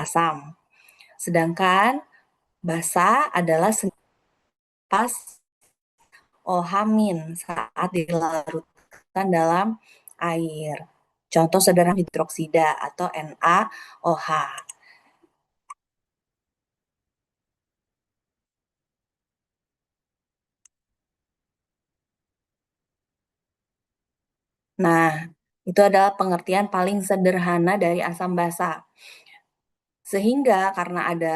asam. Sedangkan basa adalah pas OH- saat dilarutkan dalam air. Contoh sederhana hidroksida atau NaOH. Nah, itu adalah pengertian paling sederhana dari asam basa. Sehingga karena ada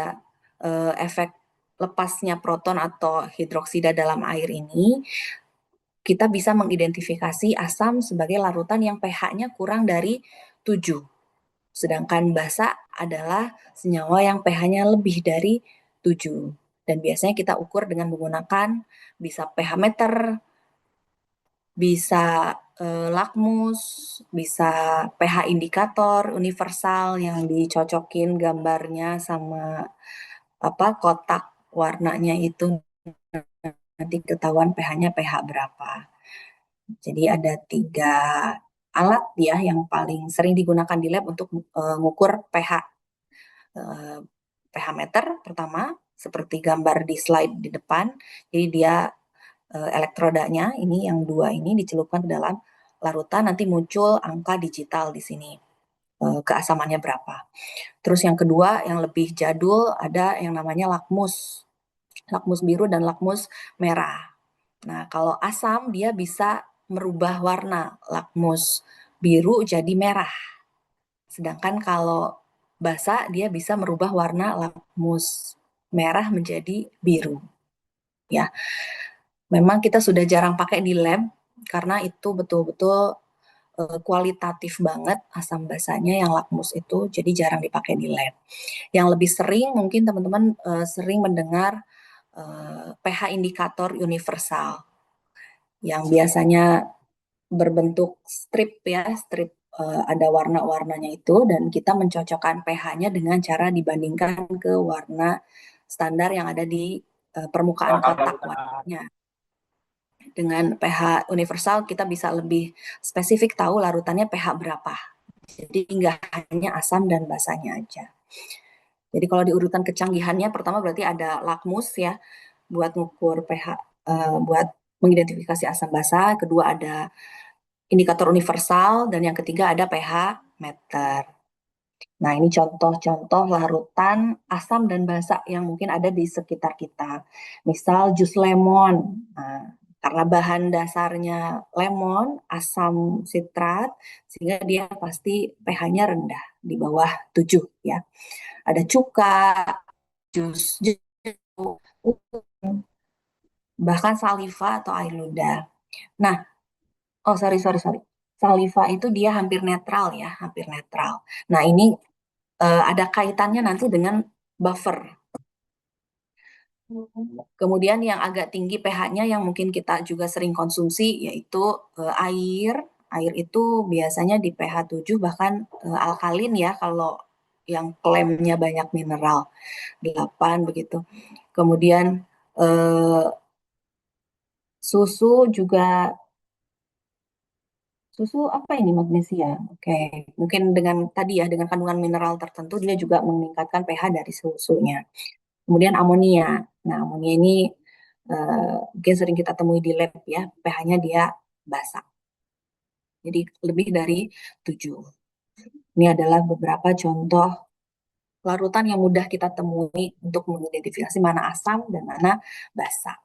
efek lepasnya proton atau hidroksida dalam air ini, kita bisa mengidentifikasi asam sebagai larutan yang pH-nya kurang dari 7. Sedangkan basa adalah senyawa yang pH-nya lebih dari 7. Dan biasanya kita ukur dengan menggunakan bisa pH meter, bisa lakmus, bisa pH indikator universal yang dicocokin gambarnya sama kotak warnanya itu nanti ketahuan pH-nya pH berapa. Jadi ada 3 alat ya yang paling sering digunakan di lab untuk mengukur pH. pH meter pertama, seperti gambar di slide di depan. Jadi dia elektrodanya ini yang 2 ini dicelupkan ke dalam larutan, nanti muncul angka digital di sini. Keasamannya berapa. Terus yang kedua yang lebih jadul ada yang namanya lakmus. Lakmus biru dan lakmus merah. Nah, kalau asam dia bisa merubah warna lakmus biru jadi merah. Sedangkan kalau basa dia bisa merubah warna lakmus merah menjadi biru. Ya. Memang kita sudah jarang pakai di lab karena itu betul-betul kualitatif banget asam basanya yang lakmus itu, jadi jarang dipakai di lab. Yang lebih sering mungkin teman-teman sering mendengar pH indikator universal yang biasanya berbentuk strip ya, strip ada warna-warnanya itu dan kita mencocokkan pH-nya dengan cara dibandingkan ke warna standar yang ada di permukaan kotak warnanya. Dengan pH universal kita bisa lebih spesifik tahu larutannya pH berapa. Jadi nggak hanya asam dan basanya aja. Jadi kalau di urutan kecanggihannya pertama berarti ada lakmus ya buat ngukur pH, buat mengidentifikasi asam basa. Kedua ada indikator universal dan yang ketiga ada pH meter. Nah, ini contoh-contoh larutan asam dan basa yang mungkin ada di sekitar kita. Misal jus lemon. Nah, karena bahan dasarnya lemon, asam sitrat, sehingga dia pasti pH-nya rendah, di bawah 7 ya. Ada cuka, jus bahkan saliva atau air ludah. Nah, oh sorry. Saliva itu dia hampir netral ya, hampir netral. Nah, ini ada kaitannya nanti dengan buffer. Kemudian yang agak tinggi pH-nya yang mungkin kita juga sering konsumsi yaitu air. Air itu biasanya di pH 7 bahkan alkalin ya kalau yang klaimnya banyak mineral 8 begitu. Kemudian susu juga susu apa ini magnesia? Oke, mungkin dengan tadi ya dengan kandungan mineral tertentu dia juga meningkatkan pH dari susunya. Kemudian amonia. Nah, amonia ini mungkin sering kita temui di lab ya, pH-nya dia basa. Jadi lebih dari 7. Ini adalah beberapa contoh larutan yang mudah kita temui untuk mengidentifikasi mana asam dan mana basa.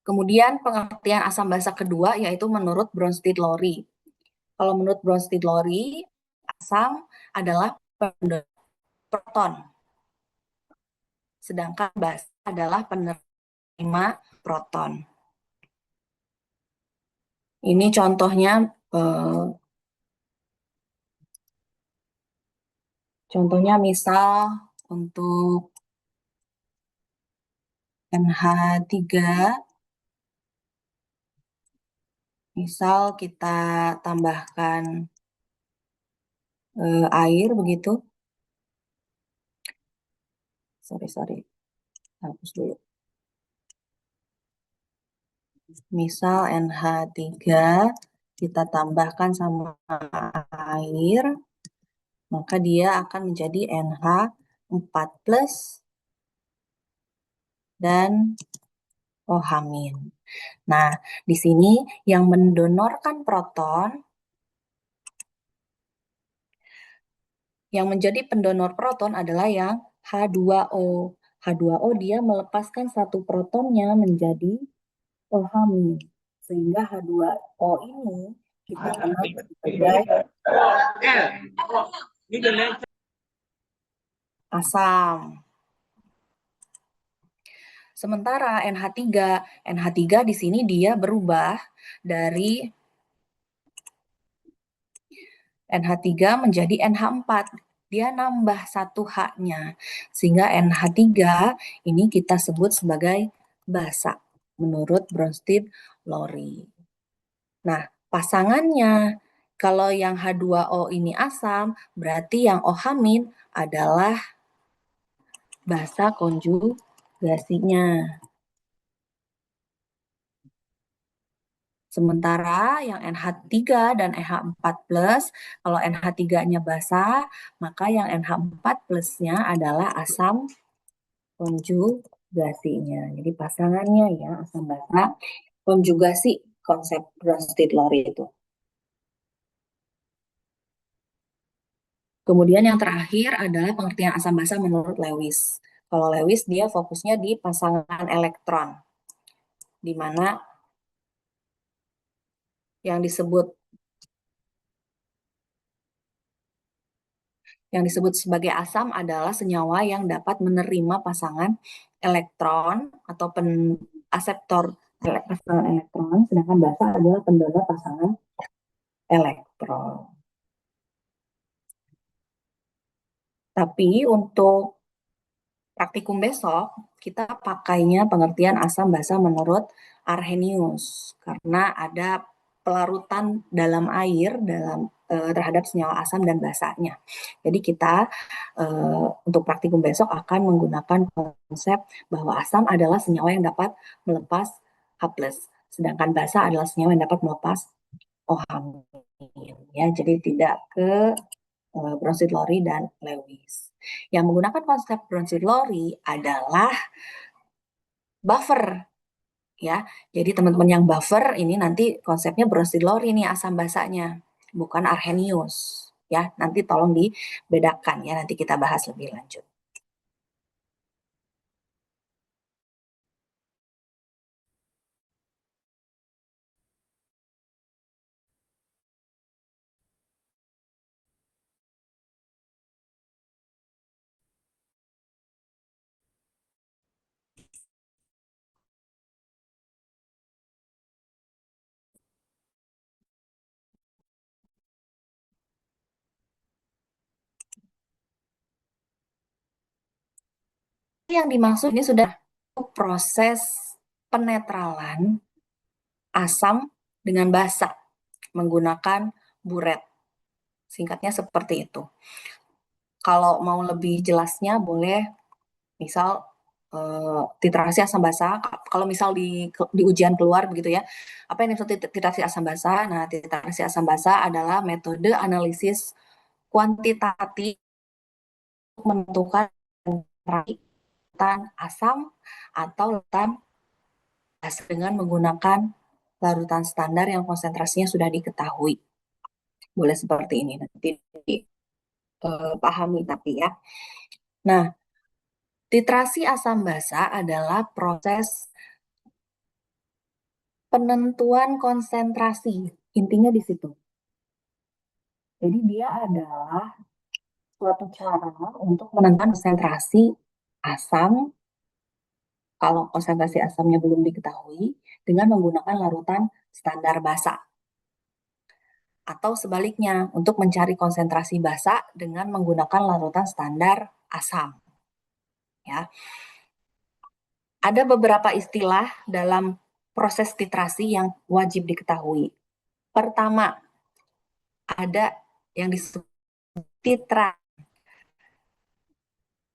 Kemudian pengertian asam basa kedua yaitu menurut Bronsted-Lowry. Kalau menurut Bronsted-Lowry, asam adalah proton. Sedangkan basa adalah penerima proton. Ini contohnya misal untuk NH3, misal kita tambahkan air begitu. Sorry, hapus dulu. Misal NH3 kita tambahkan sama air, maka dia akan menjadi NH4+ dan OH-. Nah, di sini yang mendonorkan proton, yang menjadi pendonor proton adalah yang H2O. H2O dia melepaskan satu protonnya menjadi OH-, sehingga H2O ini kita kenal sebagai asam. Sementara NH3 di sini dia berubah dari NH3 menjadi NH4. Dia nambah satu H-nya. Sehingga NH3 ini kita sebut sebagai basa menurut Bronsted-Lowry. Nah, pasangannya kalau yang H2O ini asam, berarti yang OH- adalah basa konjugasinya. Sementara yang NH3 dan NH4+, kalau NH3-nya basa, maka yang NH4+-nya adalah asam konjugasinya. Jadi pasangannya ya, asam basa konjugasi konsep Bronsted-Lowry itu. Kemudian yang terakhir adalah pengertian asam basa menurut Lewis. Kalau Lewis dia fokusnya di pasangan elektron, di mana yang disebut sebagai asam adalah senyawa yang dapat menerima pasangan elektron atau aseptor pasangan elektron, sedangkan basa adalah pendonor pasangan elektron. Tapi untuk praktikum besok, kita pakainya pengertian asam basa menurut Arrhenius, karena ada pelarutan dalam air terhadap senyawa asam dan basanya. Jadi kita untuk praktikum besok akan menggunakan konsep bahwa asam adalah senyawa yang dapat melepas H+, sedangkan basa adalah senyawa yang dapat melepas OH-. Ya, jadi tidak ke Bronsted-Lowry dan Lewis. Yang menggunakan konsep Bronsted-Lowry adalah buffer, ya. Jadi teman-teman yang buffer ini nanti konsepnya Bronsted-Lowry nih asam basanya, bukan Arrhenius. Ya, nanti tolong dibedakan ya, nanti kita bahas lebih lanjut. Yang dimaksud ini sudah proses penetralan asam dengan basa menggunakan buret. Singkatnya seperti itu. Kalau mau lebih jelasnya boleh misal titrasi asam basa. Kalau misal di ujian keluar begitu ya, apa yang dimaksud titrasi asam basa? Nah, titrasi asam basa adalah metode analisis kuantitatif untuk menentukan larutan asam atau larutan basa dengan menggunakan larutan standar yang konsentrasinya sudah diketahui. Boleh seperti ini nanti pahami tapi ya. Nah, titrasi asam basa adalah proses penentuan konsentrasi. Intinya di situ. Jadi dia adalah suatu cara untuk menentukan konsentrasi asam kalau konsentrasi asamnya belum diketahui dengan menggunakan larutan standar basa. Atau sebaliknya, untuk mencari konsentrasi basa dengan menggunakan larutan standar asam. Ya. Ada beberapa istilah dalam proses titrasi yang wajib diketahui. Pertama, ada yang disebut titran.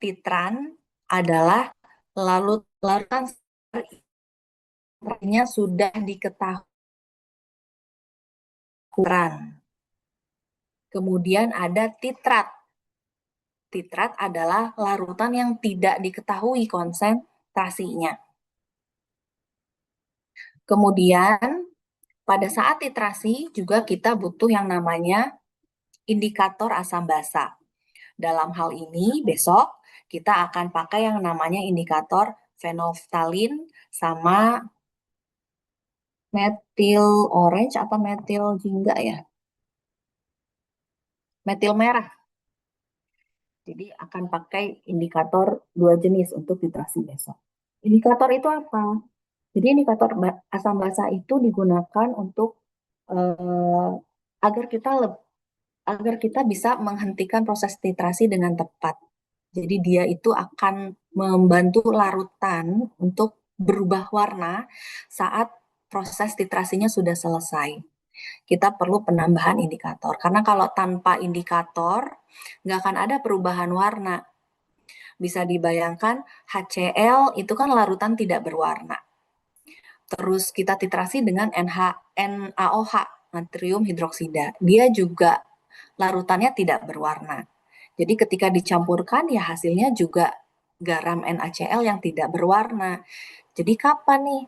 Titran adalah larutan sudah diketahui. Kemudian ada titrat. titrat adalah larutan yang tidak diketahui konsentrasinya. Kemudian pada saat titrasi juga kita butuh yang namanya indikator asam basa. Dalam hal ini besok kita akan pakai yang namanya indikator fenolftalin sama metil orange apa metil jingga ya? Metil merah. Jadi akan pakai indikator dua jenis untuk titrasi besok. Indikator itu apa? Jadi indikator asam basa itu digunakan untuk eh, agar kita bisa menghentikan proses titrasi dengan tepat. Jadi dia itu akan membantu larutan untuk berubah warna saat proses titrasinya sudah selesai. Kita perlu penambahan indikator. Karena kalau tanpa indikator, nggak akan ada perubahan warna. Bisa dibayangkan HCl itu kan larutan tidak berwarna. Terus kita titrasi dengan NaOH, natrium hidroksida. Dia juga larutannya tidak berwarna. Jadi ketika dicampurkan ya hasilnya juga garam NaCl yang tidak berwarna. Jadi kapan nih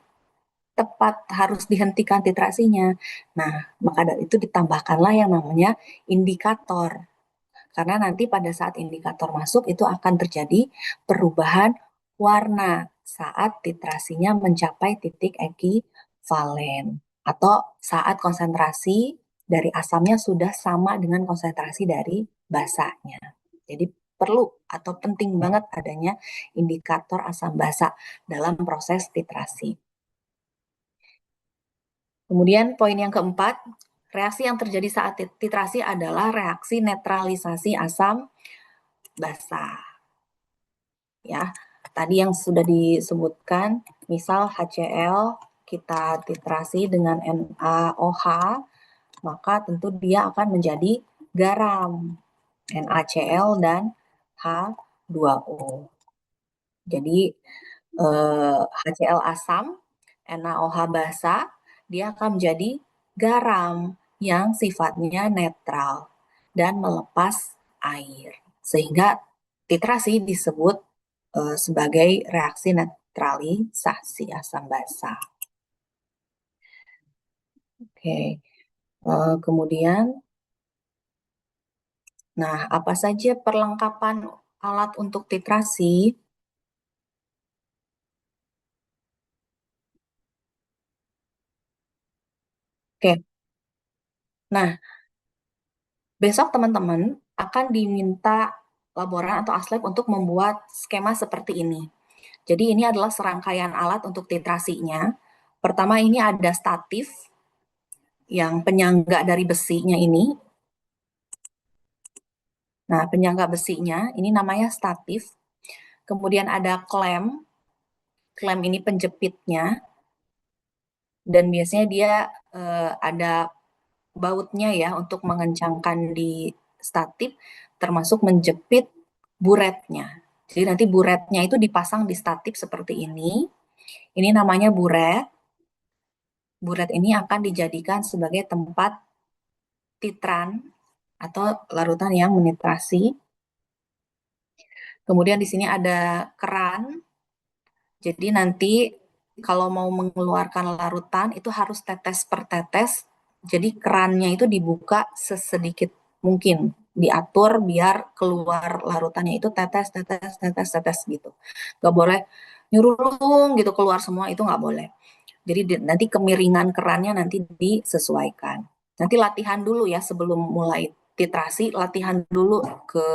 tepat harus dihentikan titrasinya? Nah, maka dari itu ditambahkanlah yang namanya indikator. Karena nanti pada saat indikator masuk itu akan terjadi perubahan warna saat titrasinya mencapai titik ekivalen atau saat konsentrasi dari asamnya sudah sama dengan konsentrasi dari basanya. Jadi perlu atau penting banget adanya indikator asam basa dalam proses titrasi. Kemudian poin yang keempat, reaksi yang terjadi saat titrasi adalah reaksi netralisasi asam basa. Ya, tadi yang sudah disebutkan, misal HCl kita titrasi dengan NaOH, maka tentu dia akan menjadi garam, NaCl dan H2O. Jadi HCl asam, NaOH basa, dia akan menjadi garam yang sifatnya netral dan melepas air. Sehingga titrasi disebut sebagai reaksi netralisasi asam basa. Oke, kemudian, nah apa saja perlengkapan alat untuk titrasi? Oke, nah besok teman-teman akan diminta laboran atau aslab untuk membuat skema seperti ini. Jadi ini adalah serangkaian alat untuk titrasinya. Pertama ini ada statif yang penyangga dari besinya ini. Nah, penyangga besinya ini namanya statif. Kemudian ada klem. Klem ini penjepitnya dan biasanya dia ada bautnya ya untuk mengencangkan di statif termasuk menjepit buretnya. Jadi nanti buretnya itu dipasang di statif seperti ini. Ini namanya buret. Buret ini akan dijadikan sebagai tempat titran atau larutan yang menitrasi. Kemudian di sini ada keran. Jadi nanti kalau mau mengeluarkan larutan itu harus tetes per tetes. Jadi kerannya itu dibuka sesedikit mungkin, diatur biar keluar larutannya itu tetes, tetes, tetes, tetes gitu. Gak boleh nyurulung gitu keluar semua, itu nggak boleh. Jadi nanti kemiringan kerannya nanti disesuaikan. Nanti latihan dulu ya sebelum mulai titrasi, latihan dulu ke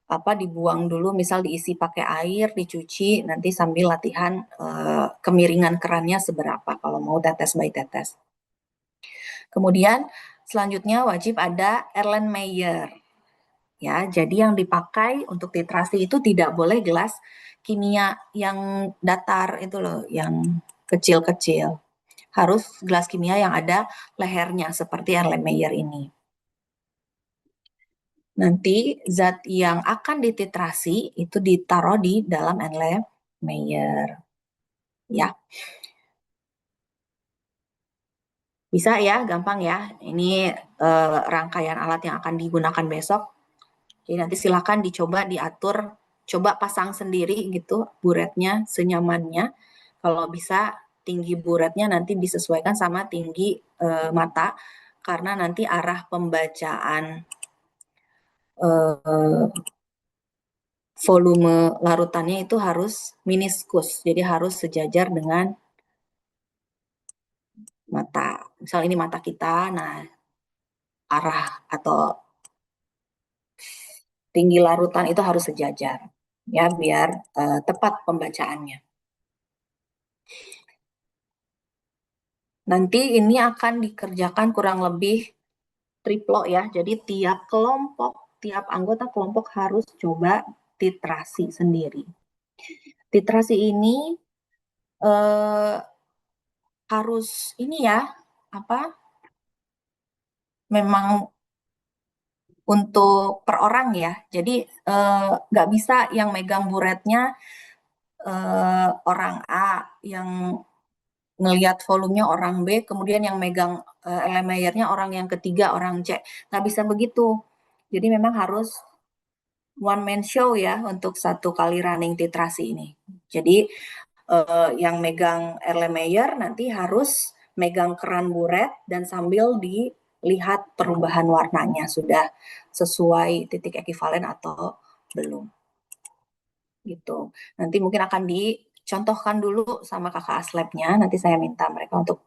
apa dibuang dulu, misal diisi pakai air, dicuci, nanti sambil latihan kemiringan kerannya seberapa kalau mau tetes by tetes. Kemudian selanjutnya wajib ada Erlenmeyer. Ya, jadi yang dipakai untuk titrasi itu tidak boleh gelas kimia yang datar itu loh, yang kecil-kecil. Harus gelas kimia yang ada lehernya seperti Erlenmeyer ini. Nanti zat yang akan dititrasi itu ditaruh di dalam Erlenmeyer. Ya, bisa ya, gampang ya. Ini rangkaian alat yang akan digunakan besok. Jadi nanti silakan dicoba diatur, coba pasang sendiri gitu buretnya senyamannya. Kalau bisa tinggi buretnya nanti disesuaikan sama tinggi mata, karena nanti arah pembacaan volume larutannya itu harus meniskus, jadi harus sejajar dengan mata. Misal ini mata kita, nah arah atau tinggi larutan itu harus sejajar, ya biar tepat pembacaannya. Nanti ini akan dikerjakan kurang lebih triplo ya, jadi tiap kelompok, tiap anggota kelompok harus coba titrasi sendiri. Titrasi ini eh, harus ini ya, apa? Memang untuk per orang ya. Jadi nggak bisa yang megang buretnya orang A, yang ngelihat volumenya orang B, kemudian yang megang LMAyer-nya orang yang ketiga, orang C. Nggak bisa begitu. Jadi memang harus one man show ya untuk satu kali running titrasi ini. Jadi yang megang LMAyer nanti harus megang keran buret dan sambil dilihat perubahan warnanya sudah sesuai titik ekivalen atau belum gitu. Nanti mungkin akan dicontohkan dulu sama kakak aslabnya. Nanti saya minta mereka untuk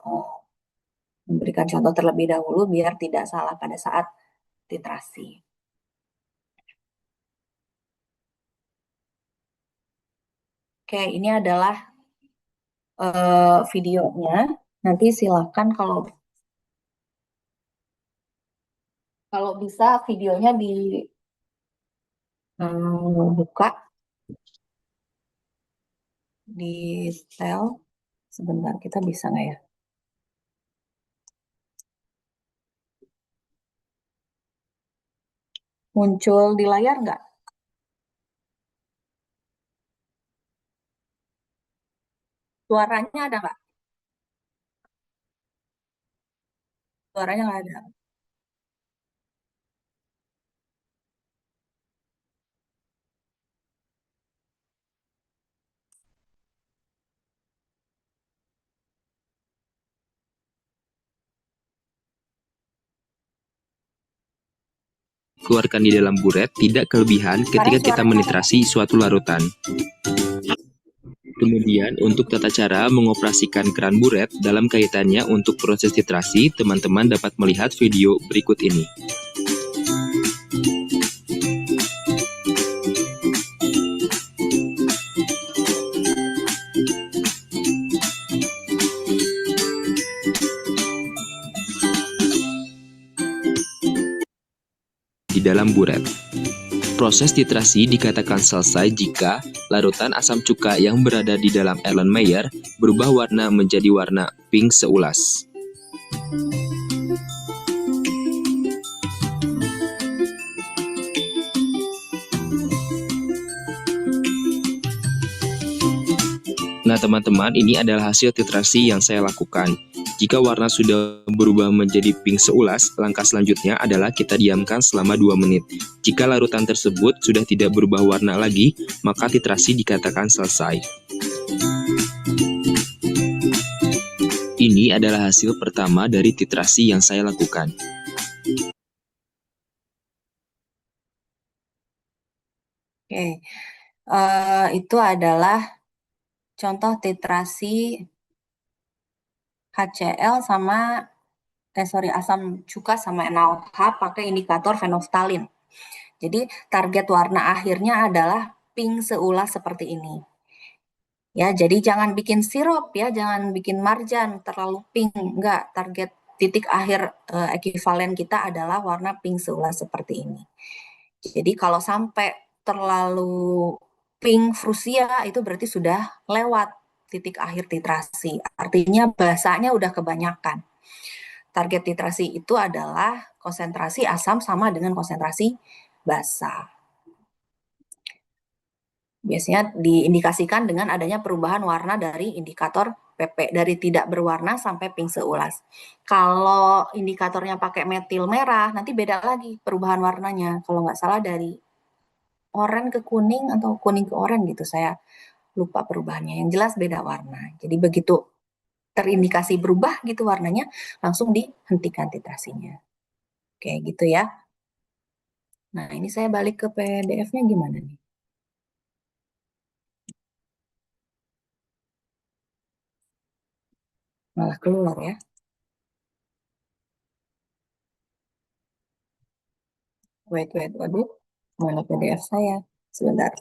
memberikan contoh terlebih dahulu biar tidak salah pada saat titrasi. Oke, ini adalah videonya. Nanti silakan kalau kalau bisa videonya dibuka di tel. Sebentar, kita bisa nggak ya? Muncul di layar nggak? Suaranya ada nggak? Suaranya nggak ada. Keluarkan di dalam buret tidak kelebihan ketika kita menitrasi suatu larutan. Kemudian, untuk tata cara mengoperasikan keran buret dalam kaitannya untuk proses titrasi, teman-teman dapat melihat video berikut ini. Di dalam buret. Proses titrasi dikatakan selesai jika larutan asam cuka yang berada di dalam Erlenmeyer berubah warna menjadi warna pink seulas. Nah teman-teman, ini adalah hasil titrasi yang saya lakukan. Jika warna sudah berubah menjadi pink seulas, langkah selanjutnya adalah kita diamkan selama 2 menit. Jika larutan tersebut sudah tidak berubah warna lagi, maka titrasi dikatakan selesai. Ini adalah hasil pertama dari titrasi yang saya lakukan. Oke, itu adalah contoh titrasi HCl sama asam cuka sama NaOH pakai indikator fenolftalin. Jadi target warna akhirnya adalah pink seulas seperti ini. Ya, jadi jangan bikin sirup ya, jangan bikin marjan terlalu pink. Enggak, target titik akhir ekivalen kita adalah warna pink seulas seperti ini. Jadi kalau sampai terlalu pink frusia itu berarti sudah lewat titik akhir titrasi. Artinya basanya udah kebanyakan. Target titrasi itu adalah konsentrasi asam sama dengan konsentrasi basa. Biasanya diindikasikan dengan adanya perubahan warna dari indikator PP, dari tidak berwarna sampai pink seulas. Kalau indikatornya pakai metil merah, nanti beda lagi perubahan warnanya. Kalau nggak salah dari oranye ke kuning atau kuning ke oranye gitu. Saya lupa perubahannya. Yang jelas beda warna. Jadi begitu terindikasi berubah gitu warnanya, langsung dihentikan titrasinya. Kayak gitu ya. Nah, ini saya balik ke PDF-nya gimana nih? Malah keluar ya. Wait. Waduh. Mana PDF saya? Sebentar.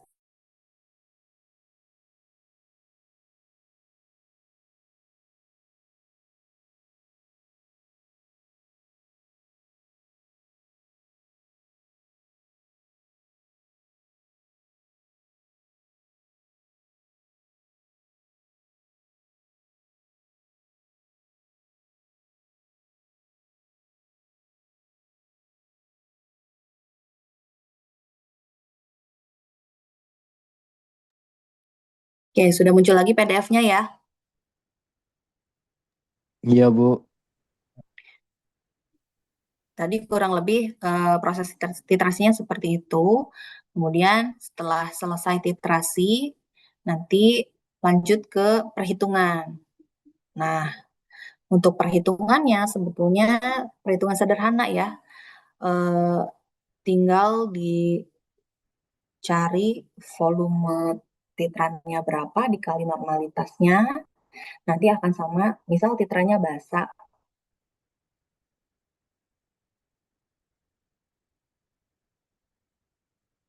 Oke, sudah muncul lagi PDF-nya ya. Iya, Bu. Tadi kurang lebih proses titrasinya seperti itu. Kemudian setelah selesai titrasi, nanti lanjut ke perhitungan. Nah, untuk perhitungannya sebetulnya perhitungan sederhana ya. Eh, Tinggal dicari volume titrannya berapa dikali normalitasnya. Nanti akan sama, misal titrannya basa,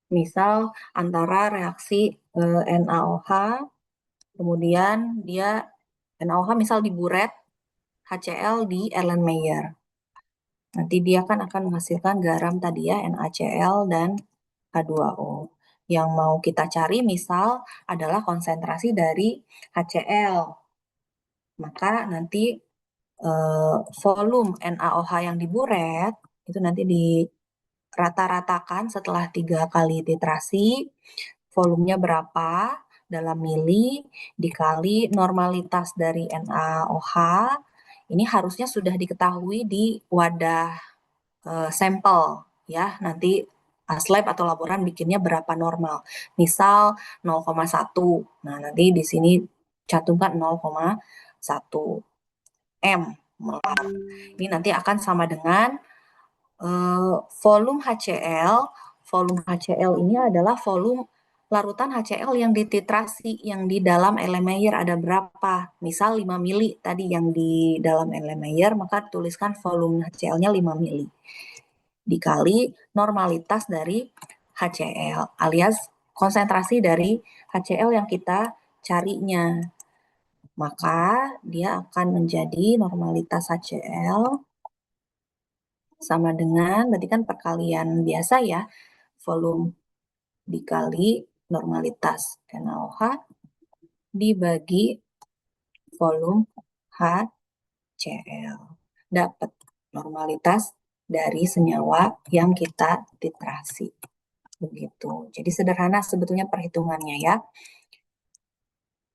misal antara reaksi NaOH, kemudian dia NaOH misal diburet, HCl di Erlenmeyer. Nanti dia kan akan menghasilkan garam tadi ya, NaCl dan H2O. Yang mau kita cari misal adalah konsentrasi dari HCl. Maka nanti volume NaOH yang diburet itu nanti dirata-ratakan setelah 3 kali titrasi, volumenya berapa dalam mili dikali normalitas dari NaOH. Ini harusnya sudah diketahui di wadah sampel ya. Nanti lab atau laboran bikinnya berapa normal. Misal 0,1. Nah, nanti di sini cantumkan 0,1 M molar. Ini nanti akan sama dengan volume HCl. Volume HCl ini adalah volume larutan HCl yang dititrasi, yang di dalam Erlenmeyer ada berapa. Misal 5 mili tadi yang di dalam Erlenmeyer, maka tuliskan volume HCl-nya 5 mili. Dikali normalitas dari HCl, alias konsentrasi dari HCl yang kita carinya. Maka dia akan menjadi normalitas HCl sama dengan, berarti kan perkalian biasa ya, volume dikali normalitas NaOH dibagi volume HCl. Dapat normalitas dari senyawa yang kita titrasi. Begitu. Jadi sederhana sebetulnya perhitungannya ya.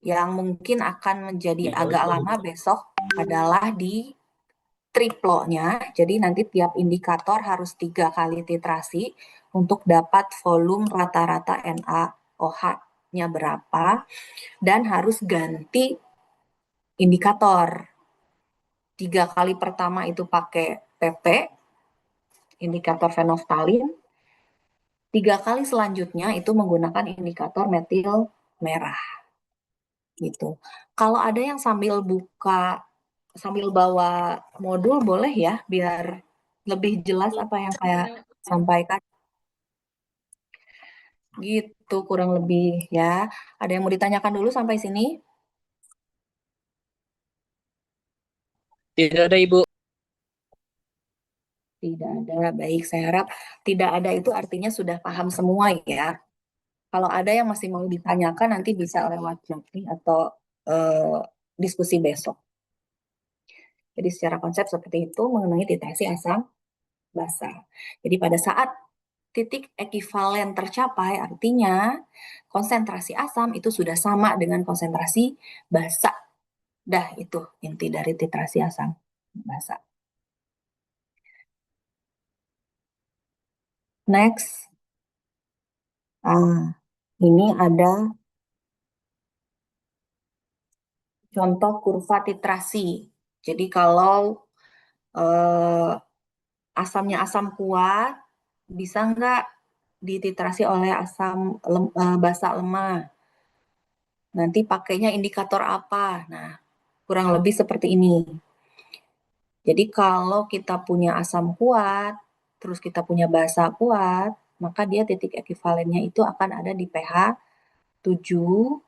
Yang mungkin akan menjadi agak lama besok adalah di triplonya. Jadi nanti tiap indikator harus 3 kali titrasi untuk dapat volume rata-rata NaOH-nya berapa dan harus ganti indikator. 3 kali pertama itu pakai PP, indikator fenolftalin. 3 kali selanjutnya itu menggunakan indikator metil merah. Gitu. Kalau ada yang sambil bawa modul boleh ya, biar lebih jelas apa yang saya sampaikan. Gitu kurang lebih ya. Ada yang mau ditanyakan dulu sampai sini? Tidak ada, Ibu. Tidak ada. Baik, saya harap tidak ada itu artinya sudah paham semua ya. Kalau ada yang masih mau ditanyakan nanti bisa lewat chat atau eh, diskusi besok. Jadi secara konsep seperti itu mengenai deteksi asam basa. Jadi pada saat titik ekivalen tercapai, artinya konsentrasi asam itu sudah sama dengan konsentrasi basa. Dah itu inti dari titrasi asam basa. Next. Ah, ini ada contoh kurva titrasi. Jadi kalau eh, asamnya asam kuat, bisa nggak dititrasi oleh basa lemah? Nanti pakainya indikator apa? Nah, kurang lebih seperti ini. Jadi kalau kita punya asam kuat, terus kita punya basa kuat, maka dia titik ekivalennya itu akan ada di pH 7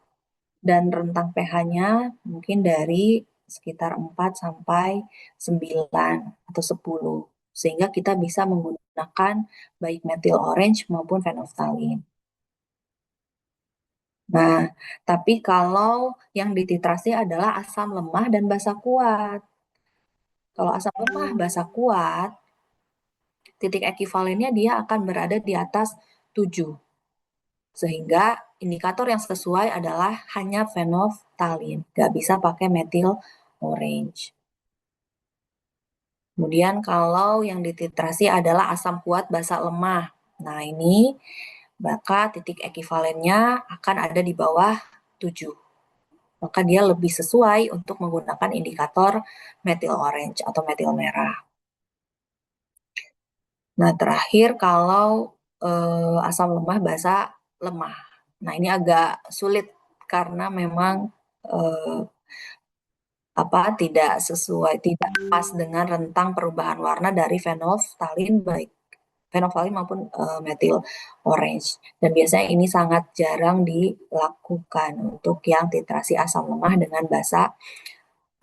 dan rentang pH-nya mungkin dari sekitar 4 sampai 9 atau 10. Sehingga kita bisa menggunakan baik methyl orange maupun phenolphthalein. Nah, tapi kalau yang dititrasi adalah asam lemah dan basa kuat. Kalau asam lemah basa kuat, titik ekivalennya dia akan berada di atas 7. Sehingga indikator yang sesuai adalah hanya phenolphthalein. Nggak bisa pakai methyl orange. Kemudian kalau yang dititrasi adalah asam kuat basa lemah. Nah ini maka titik ekivalennya akan ada di bawah 7. Maka dia lebih sesuai untuk menggunakan indikator methyl orange atau methyl merah. Nah, terakhir kalau asam lemah basa lemah. Nah, ini agak sulit karena memang eh, tidak sesuai, tidak pas dengan rentang perubahan warna dari phenolphthalein baik phenolphthalein maupun methyl orange. Dan biasanya ini sangat jarang dilakukan untuk yang titrasi asam lemah dengan basa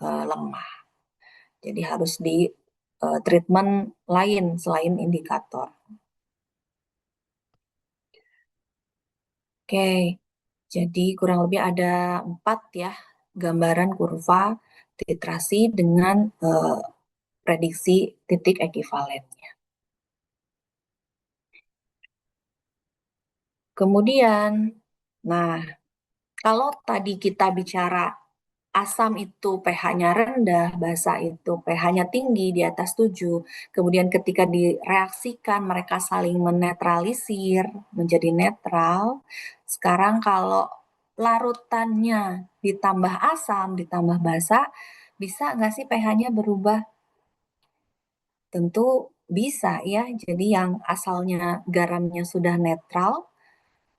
lemah. Jadi harus di treatment lain selain indikator. Oke, jadi kurang lebih ada 4 ya gambaran kurva titrasi dengan prediksi titik ekivalennya. Kemudian, nah kalau tadi kita bicara asam itu pH-nya rendah, basa itu pH-nya tinggi di atas 7. Kemudian ketika direaksikan mereka saling menetralisir menjadi netral. Sekarang kalau larutannya ditambah asam, ditambah basa, bisa nggak sih pH-nya berubah? Tentu bisa ya. Jadi yang asalnya garamnya sudah netral,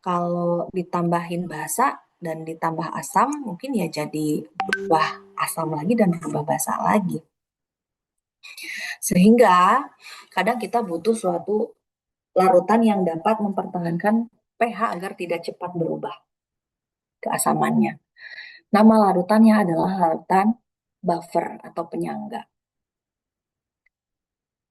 kalau ditambahin basa dan ditambah asam, mungkin ya jadi berubah asam lagi dan berubah basa lagi. Sehingga kadang kita butuh suatu larutan yang dapat mempertahankan pH agar tidak cepat berubah keasamannya. Nama larutannya adalah larutan buffer atau penyangga.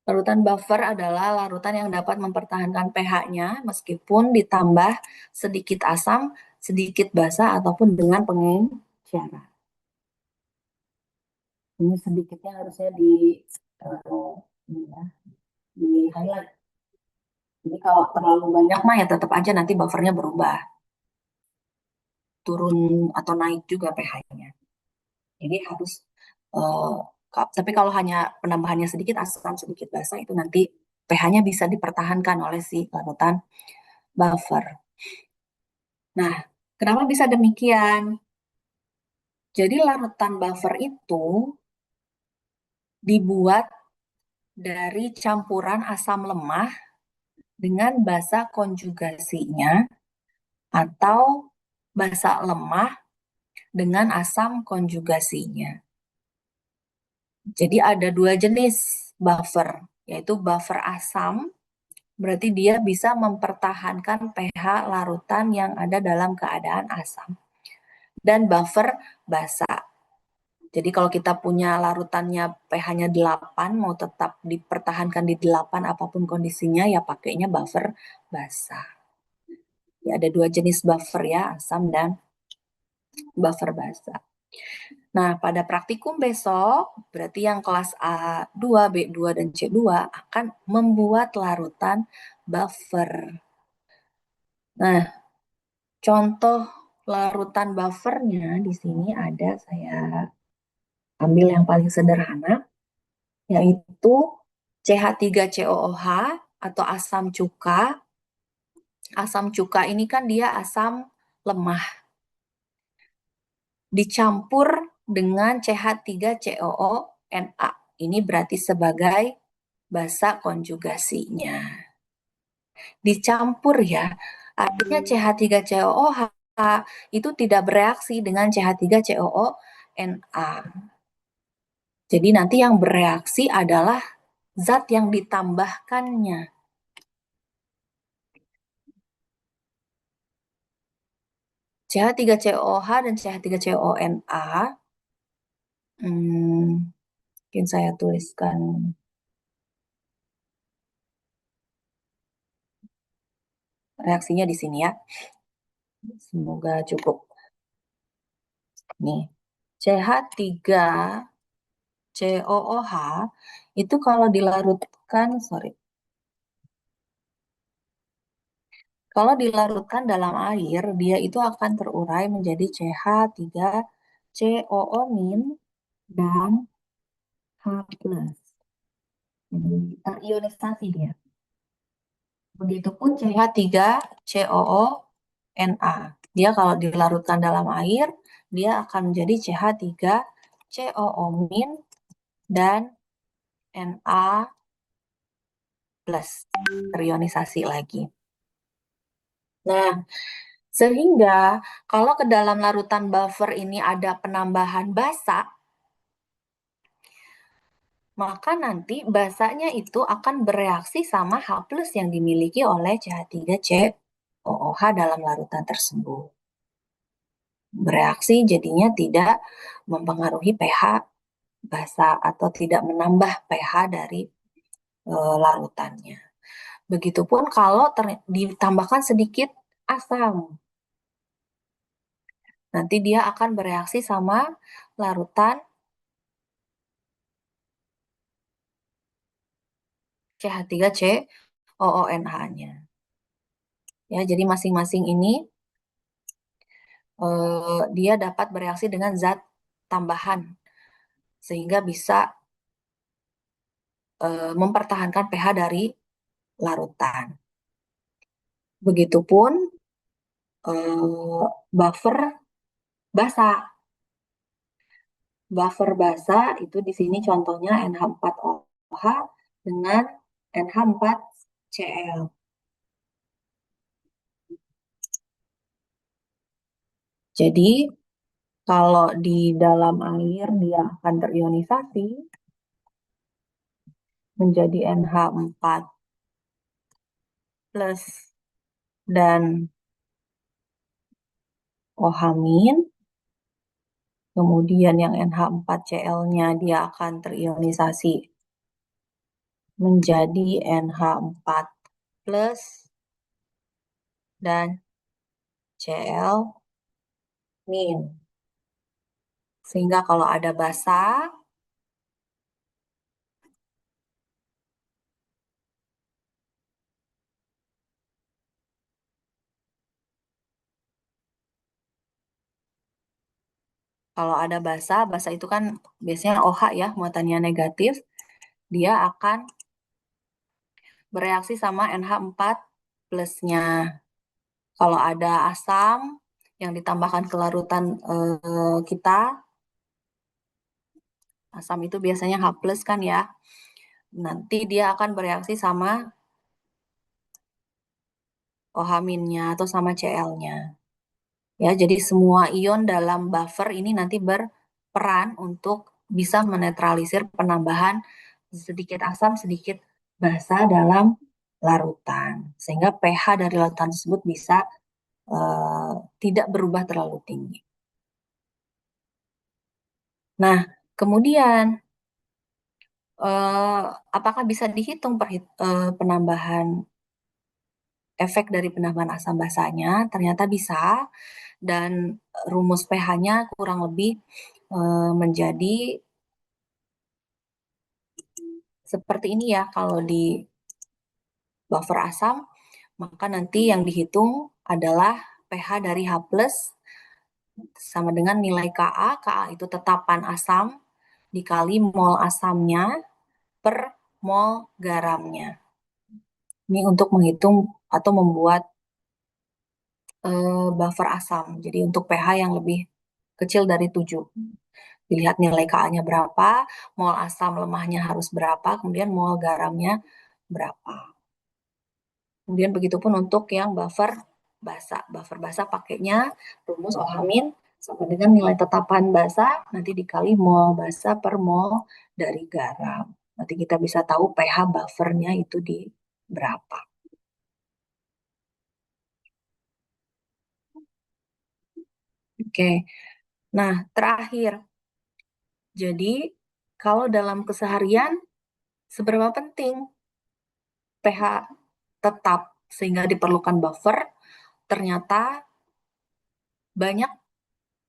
Larutan buffer adalah larutan yang dapat mempertahankan pH-nya meskipun ditambah sedikit asam, sedikit basa, ataupun dengan pengenceran. Ini sedikitnya harusnya ya, di highlight. Jadi kalau terlalu banyak mah ya tetap aja nanti buffernya berubah, turun atau naik juga pH-nya. Jadi harus uh, tapi kalau hanya penambahannya sedikit asam sedikit basa itu nanti pH-nya bisa dipertahankan oleh si larutan buffer. Nah, kenapa bisa demikian? Jadi larutan buffer itu dibuat dari campuran asam lemah dengan basa konjugasinya atau basa lemah dengan asam konjugasinya. Jadi ada dua jenis buffer, yaitu buffer asam, berarti dia bisa mempertahankan pH larutan yang ada dalam keadaan asam. Dan buffer basa. Jadi kalau kita punya larutannya pH-nya 8, mau tetap dipertahankan di 8 apapun kondisinya, ya pakainya buffer basa. Ya, ada dua jenis buffer ya, asam dan buffer basa. Nah, pada praktikum besok, berarti yang kelas A2, B2, dan C2 akan membuat larutan buffer. Nah, contoh larutan buffernya di sini ada, saya ambil yang paling sederhana, yaitu CH3COOH atau asam cuka Asam cuka ini kan dia asam lemah. Dicampur dengan CH3COO Na. Ini berarti sebagai basa konjugasinya. Dicampur ya, artinya CH3COOH itu tidak bereaksi dengan CH3COONa. Jadi nanti yang bereaksi adalah zat yang ditambahkannya. CH3COOH dan CH3COONa, mungkin saya tuliskan reaksinya di sini ya. Semoga cukup. Nih, CH3COOH itu kalau dilarutkan, kalau dilarutkan dalam air, dia itu akan terurai menjadi CH3COO- dan H+. Jadi terionisasi dia. Begitupun CH3COONa. Dia kalau dilarutkan dalam air, dia akan menjadi CH3COO- dan Na+, terionisasi lagi. Nah, sehingga kalau ke dalam larutan buffer ini ada penambahan basa, maka nanti basanya itu akan bereaksi sama H+ yang dimiliki oleh CH3COOH dalam larutan tersebut. Bereaksi jadinya tidak mempengaruhi pH basa atau tidak menambah pH dari larutannya. Begitupun kalau ditambahkan sedikit asam. Nanti dia akan bereaksi sama larutan CH3COONH-nya. Ya, jadi masing-masing ini dia dapat bereaksi dengan zat tambahan sehingga bisa mempertahankan pH dari larutan. Begitupun buffer basa. Buffer basa itu di sini contohnya NH4OH dengan NH4Cl. Jadi kalau di dalam air dia akan terionisasi menjadi NH4 plus dan OH-. Kemudian yang NH4Cl-nya dia akan terionisasi menjadi NH4 plus dan Cl-. Sehingga kalau ada basa, basa itu kan biasanya OH ya, muatannya negatif, dia akan bereaksi sama NH4 plusnya. Kalau ada asam yang ditambahkan ke larutan kita, asam itu biasanya H+ kan ya, nanti dia akan bereaksi sama OH-nya atau sama Cl-nya. Ya, jadi semua ion dalam buffer ini nanti berperan untuk bisa menetralisir penambahan sedikit asam, sedikit basa dalam larutan. Sehingga pH dari larutan tersebut bisa tidak berubah terlalu tinggi. Nah, kemudian apakah bisa dihitung penambahan efek dari penambahan asam basanya? Ternyata bisa, dan rumus pH-nya kurang lebih menjadi seperti ini ya. Kalau di buffer asam, maka nanti yang dihitung adalah pH dari H+ sama dengan nilai Ka. Ka itu tetapan asam dikali mol asamnya per mol garamnya. Ini untuk menghitung atau membuat buffer asam. Jadi untuk pH yang lebih kecil dari 7. Dilihat nilai Ka-nya berapa, mol asam lemahnya harus berapa, kemudian mol garamnya berapa. Kemudian begitupun untuk yang buffer basa. Buffer basa pakainya rumus OH- sama dengan nilai tetapan basa nanti dikali mol basa per mol dari garam. Nanti kita bisa tahu pH buffernya itu di berapa. Oke, nah terakhir. Jadi kalau dalam keseharian seberapa penting pH tetap sehingga diperlukan buffer? Ternyata banyak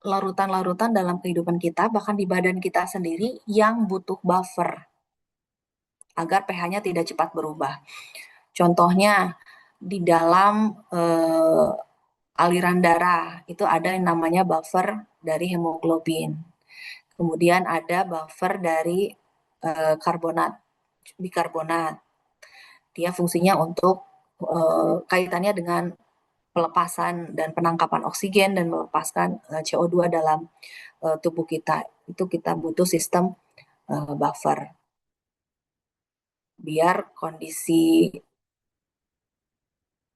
larutan-larutan dalam kehidupan kita, bahkan di badan kita sendiri yang butuh buffer agar pH-nya tidak cepat berubah. Contohnya di dalam aliran darah itu ada yang namanya buffer dari hemoglobin. Kemudian ada buffer dari karbonat, bikarbonat. Dia fungsinya untuk kaitannya dengan pelepasan dan penangkapan oksigen dan melepaskan CO2 dalam tubuh kita. Itu kita butuh sistem buffer biar kondisi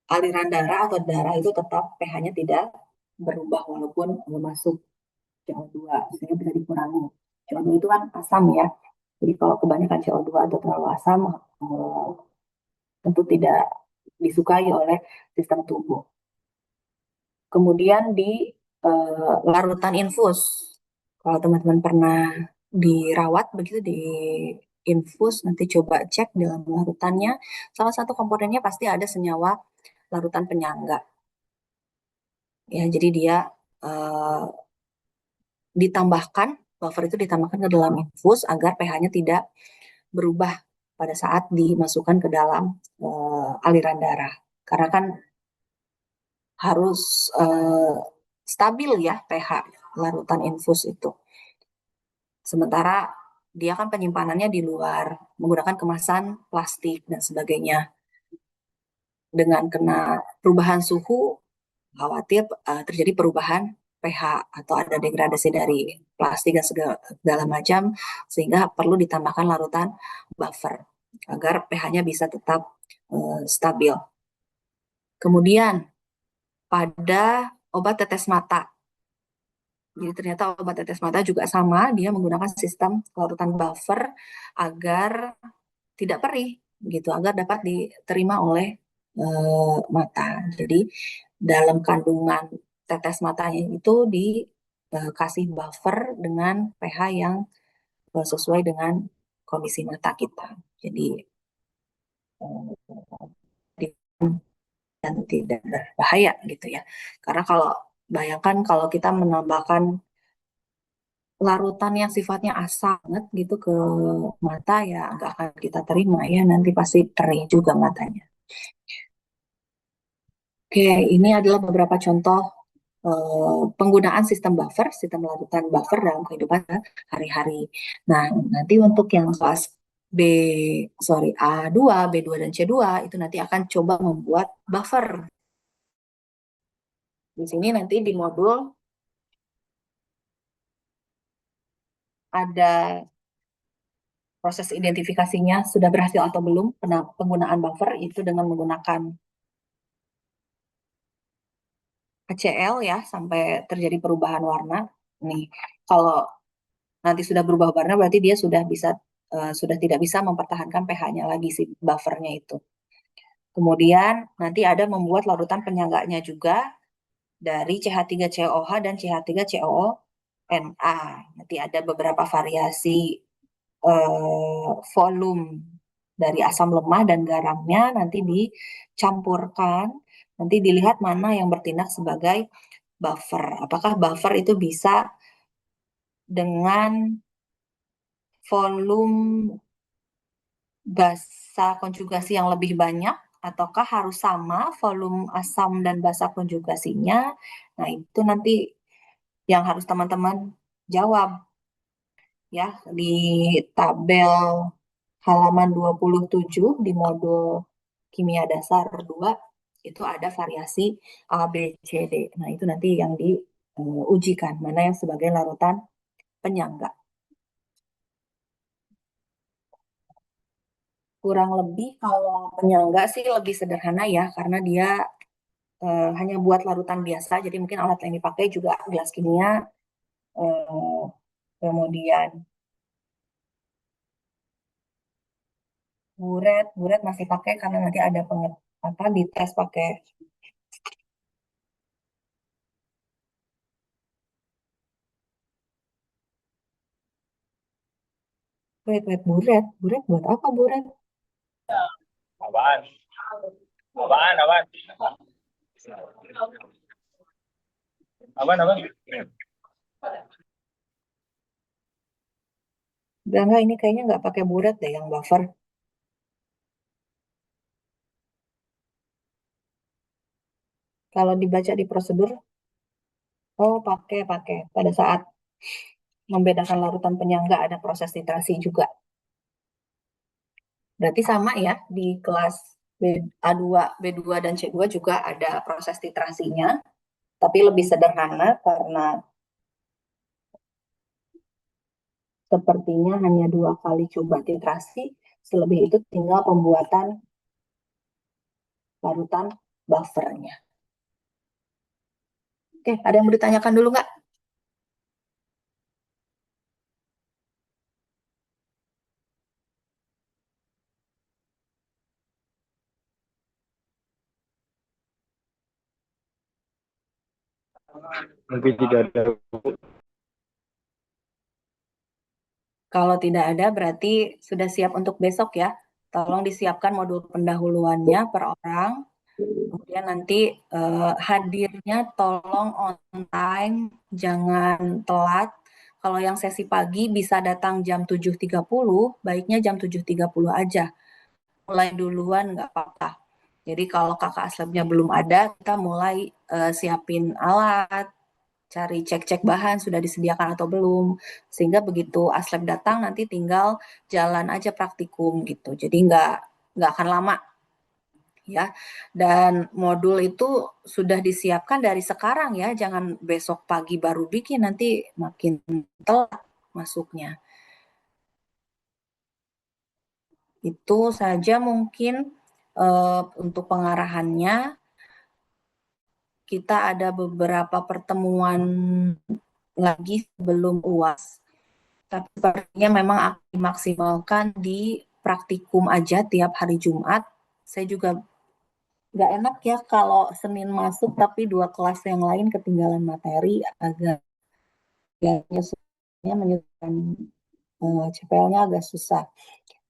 aliran darah atau darah itu tetap pH-nya tidak berubah walaupun masuk CO2 sehingga bisa dikurangi. CO2 itu kan asam ya. Jadi kalau kebanyakan CO2 atau terlalu asam tentu tidak disukai oleh sistem tubuh. Kemudian di larutan infus. Kalau teman-teman pernah dirawat begitu di infus, nanti coba cek dalam larutannya. Salah satu komponennya pasti ada senyawa larutan penyangga. Ya, jadi dia eh, ditambahkan buffer itu ditambahkan ke dalam infus agar pH-nya tidak berubah pada saat dimasukkan ke dalam aliran darah. Karena kan harus stabil ya pH larutan infus itu. Sementara dia kan penyimpanannya di luar menggunakan kemasan plastik dan sebagainya. Dengan kena perubahan suhu, khawatir terjadi perubahan pH atau ada degradasi dari plastik dan segala macam, sehingga perlu ditambahkan larutan buffer agar pH-nya bisa tetap stabil. Kemudian pada obat tetes mata, jadi ternyata obat tetes mata juga sama, dia menggunakan sistem larutan buffer agar tidak perih, gitu, agar dapat diterima oleh mata. Jadi dalam kandungan tetes matanya itu dikasih buffer dengan pH yang sesuai dengan kondisi mata kita. Jadi dan tidak berbahaya gitu ya. Karena kalau bayangkan kalau kita menambahkan larutan yang sifatnya asam banget gitu ke mata ya nggak akan kita terima ya nanti pasti perih juga matanya. Oke, ini adalah beberapa contoh penggunaan sistem buffer, sistem larutan buffer dalam kehidupan hari-hari. Nah, nanti untuk yang kelas B, sorry, A2, B2, dan C2 itu nanti akan coba membuat buffer. Di sini nanti di modul ada proses identifikasinya sudah berhasil atau belum penggunaan buffer itu dengan menggunakan HCl ya sampai terjadi perubahan warna. Nih, kalau nanti sudah berubah warna berarti dia sudah tidak bisa mempertahankan pH-nya lagi si buffernya itu. Kemudian nanti ada membuat larutan penyangganya juga dari CH3COH dan CH3COONA. Nanti ada beberapa variasi volume dari asam lemah dan garamnya nanti dicampurkan, nanti dilihat mana yang bertindak sebagai buffer. Apakah buffer itu bisa dengan volume basa konjugasi yang lebih banyak ataukah harus sama volume asam dan basa konjugasinya? Nah, itu nanti yang harus teman-teman jawab ya di tabel halaman 27 di modul kimia dasar 2 itu ada variasi A, B, C, D. Nah, itu nanti yang diujikan, mana yang sebagai larutan penyangga. Kurang lebih kalau penyangga sih lebih sederhana ya, karena dia hanya buat larutan biasa, jadi mungkin alat yang dipakai juga gelas kimia, eh, kemudian buret masih pakai karena nanti ada apa dites pakai. Buret buat apa buret? Apaan? Apaan? Apaan? Apaan? Apaan? Enggak, ini kayaknya nggak pakai buret deh yang buffer. Kalau dibaca di prosedur, oh pakai pada saat membedakan larutan penyangga ada proses titrasi juga. Berarti sama ya di kelas A2, B2 dan C2 juga ada proses titrasinya, tapi lebih sederhana karena sepertinya hanya 2 kali coba titrasi, selebih itu tinggal pembuatan larutan buffernya. Oke, ada yang mau ditanyakan dulu nggak? Mungkin tidak ada. Kalau tidak ada, berarti sudah siap untuk besok ya. Tolong disiapkan modul pendahuluannya per orang. Kemudian nanti hadirnya tolong on time, jangan telat. Kalau yang sesi pagi bisa datang jam 7.30, baiknya jam 7.30 aja. Mulai duluan nggak apa-apa. Jadi kalau kakak aslabnya belum ada, kita mulai siapin alat, cari cek-cek bahan sudah disediakan atau belum. Sehingga begitu aslab datang nanti tinggal jalan aja praktikum gitu. Jadi nggak akan lama ya. Dan modul itu sudah disiapkan dari sekarang ya, jangan besok pagi baru bikin, nanti makin telat masuknya. Itu saja mungkin untuk pengarahannya. Kita ada beberapa pertemuan lagi sebelum UAS, tapi sepertinya memang akan dimaksimalkan di praktikum aja tiap hari Jumat. Saya juga nggak enak ya kalau Senin masuk tapi 2 kelas yang lain ketinggalan materi, agak ya menyebabkan CPL-nya agak susah.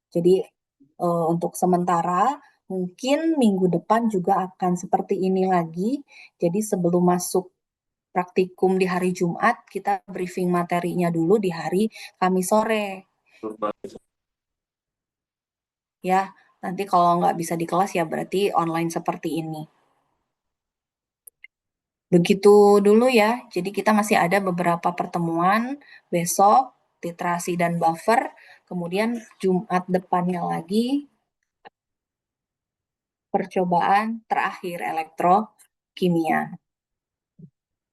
Jadi untuk sementara mungkin minggu depan juga akan seperti ini lagi. Jadi sebelum masuk praktikum di hari Jumat, kita briefing materinya dulu di hari Kamis sore. Ya, nanti kalau nggak bisa di kelas ya berarti online seperti ini. Begitu dulu ya. Jadi kita masih ada beberapa pertemuan besok, titrasi dan buffer. Kemudian Jumat depannya lagi percobaan terakhir elektrokimia.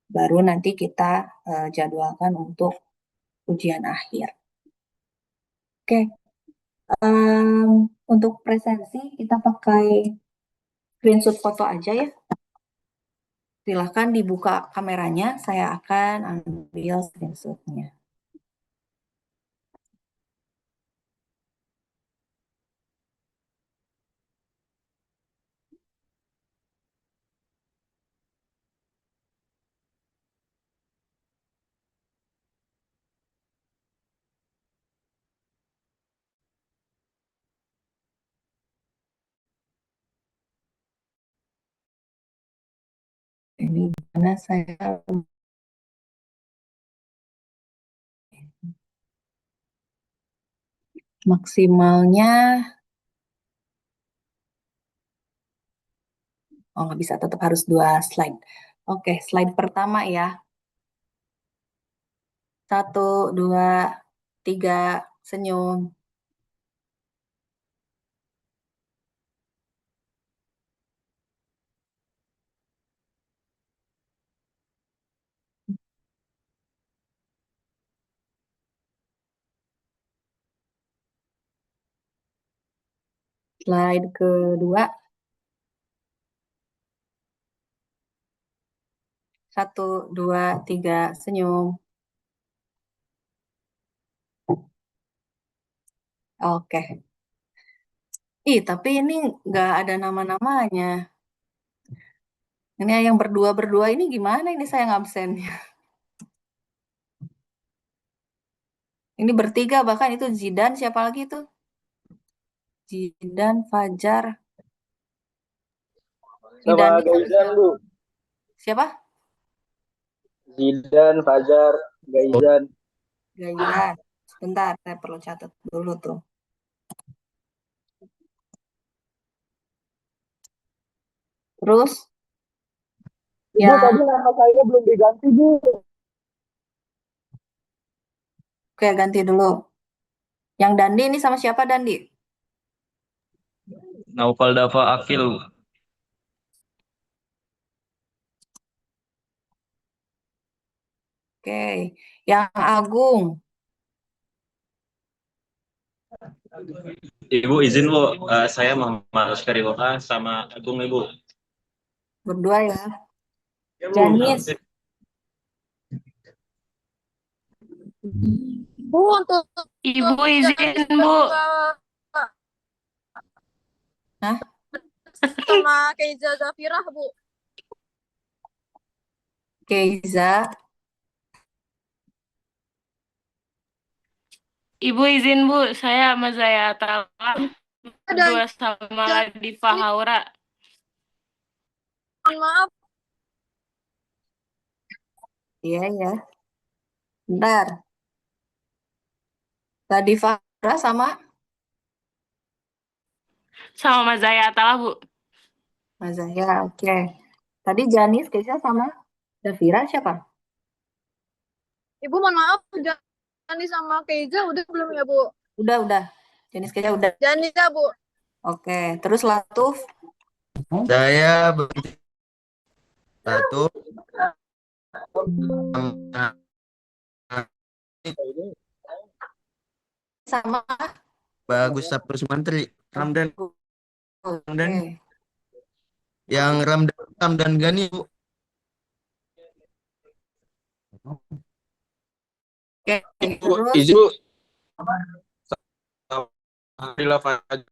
Baru nanti kita jadwalkan untuk ujian akhir. Oke, untuk presensi kita pakai screenshot foto aja ya. Silahkan dibuka kameranya, saya akan ambil screenshotnya. Ini mana saya maksimalnya, oh nggak bisa, tetap harus 2 slide. Oke, slide pertama ya. 1, 2, 3, senyum. Slide kedua. 1, 2, 3, senyum. Oke. Ih, tapi ini nggak ada nama-namanya. Ini yang berdua-berdua ini gimana ini saya absennya? Ini bertiga bahkan itu Zidane, siapa lagi itu? Zidane, Fajar. Ini Sama Dani nggak bisa. Gaizan, Bu. Siapa? Zidan, Fajar, Gaizan. Gaizan. Sebentar, saya perlu catat dulu tuh. Terus Ibu, ya, tadi nama saya belum diganti, Bu. oke ganti dulu. Yang Dandi ini sama siapa Dandi? Naufal Dava Akil. Oke. Yang Agung. Ibu izin Bu, saya Muhammad Oskar Iwoka sama Agung Ibu. Berdua ya. Ya, Bu. Janis. Bu, untuk Ibu izin, Bu. Hah? sama Keiza Zafirah, Bu. Keiza. Ibu izin, Bu. Saya Mazaya Atala. Dan Berdua sama Ladifa Haura. mohon maaf, Iya ya. Bentar. Tadi Farah sama Sama Mazaya Atala, Bu. Mas Zahya. Oke. Tadi Janis, Keiza sama Davira siapa? Ibu mohon maaf, Jani sama Keiza udah belum ya, Bu? Udah. Janis Keiza udah. Jani ya, Bu. Oke. Terus Latuf. Saya satu Sama. Bagus Sapur Sumantri Ramdan Oke. yang Ramdan Gani Bu. Oke. Bu, Terus izin Bu. Alhamdulillah, Fajar.